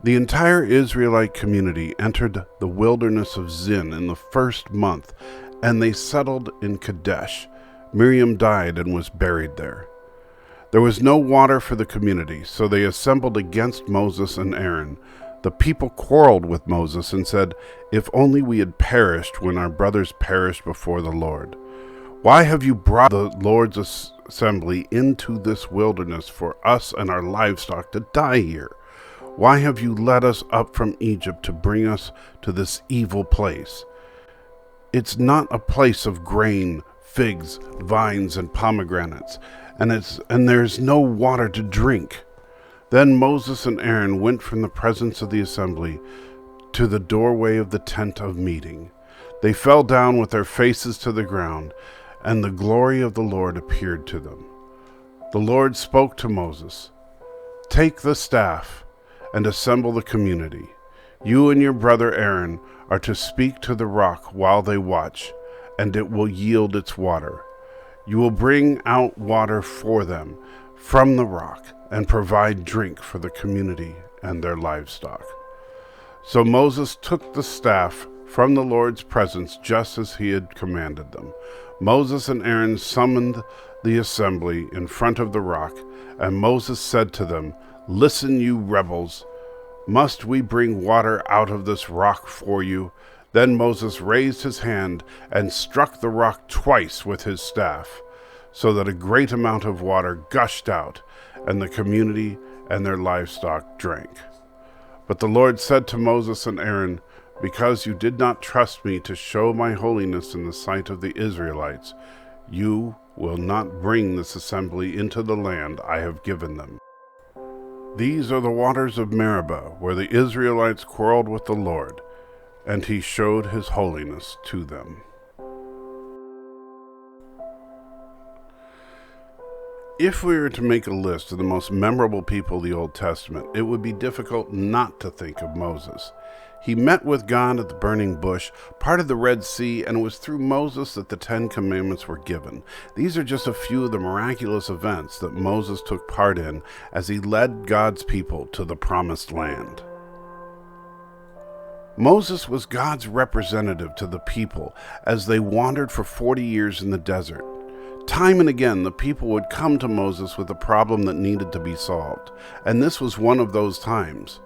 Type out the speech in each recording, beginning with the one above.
The entire Israelite community entered the wilderness of Zin in the first month, and they settled in Kadesh. Miriam died and was buried there. There was no water for the community, so they assembled against Moses and Aaron. The people quarreled with Moses and said, "If only we had perished when our brothers perished before the Lord. Why have you brought the Lord's assembly into this wilderness for us and our livestock to die here? Why have you led us up from Egypt to bring us to this evil place? It's not a place of grain, figs, vines, and pomegranates, and there's no water to drink." Then Moses and Aaron went from the presence of the assembly to the doorway of the tent of meeting. They fell down with their faces to the ground, and the glory of the Lord appeared to them. The Lord spoke to Moses, "Take the staff and assemble the community. You and your brother Aaron are to speak to the rock while they watch, and it will yield its water. You will bring out water for them from the rock and provide drink for the community and their livestock." So Moses took the staff from the Lord's presence just as he had commanded them. Moses and Aaron summoned the assembly in front of the rock, and Moses said to them, "Listen, you rebels. Must we bring water out of this rock for you?" Then Moses raised his hand and struck the rock twice with his staff, so that a great amount of water gushed out, and the community and their livestock drank. But the Lord said to Moses and Aaron, "Because you did not trust me to show my holiness in the sight of the Israelites, you will not bring this assembly into the land I have given them. These are the waters of Meribah, where the Israelites quarreled with the Lord, and he showed his holiness to them." If we were to make a list of the most memorable people of the Old Testament, it would be difficult not to think of Moses. He met with God at the burning bush, parted the Red Sea, and it was through Moses that the 10 Commandments were given. These are just a few of the miraculous events that Moses took part in as he led God's people to the Promised Land. Moses was God's representative to the people as they wandered for 40 years in the desert. Time and again, the people would come to Moses with a problem that needed to be solved, and this was one of those times.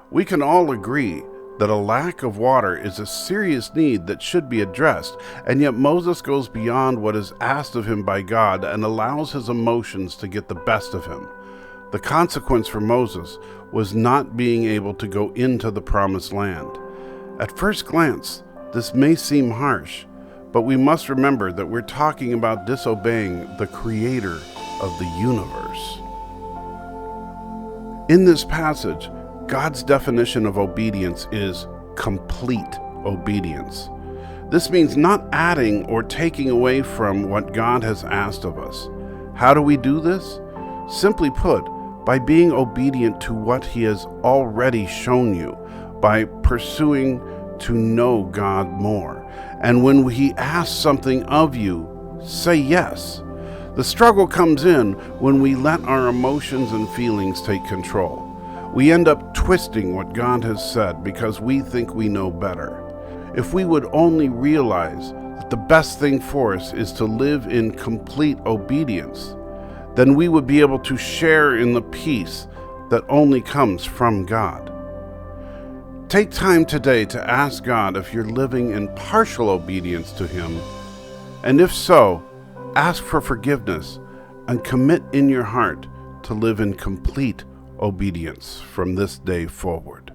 We can all agree that a lack of water is a serious need that should be addressed, and yet Moses goes beyond what is asked of him by God and allows his emotions to get the best of him. The consequence for Moses was not being able to go into the Promised Land. At first glance, this may seem harsh, but we must remember that we're talking about disobeying the Creator of the universe. In this passage, God's definition of obedience is complete obedience. This means not adding or taking away from what God has asked of us. How do we do this? Simply put, by being obedient to what He has already shown you, by pursuing to know God more. And when He asks something of you, say yes. The struggle comes in when we let our emotions and feelings take control. We end up twisting what God has said because we think we know better. If we would only realize that the best thing for us is to live in complete obedience, then we would be able to share in the peace that only comes from God. Take time today to ask God if you're living in partial obedience to Him, and if so, ask for forgiveness and commit in your heart to live in complete obedience from this day forward.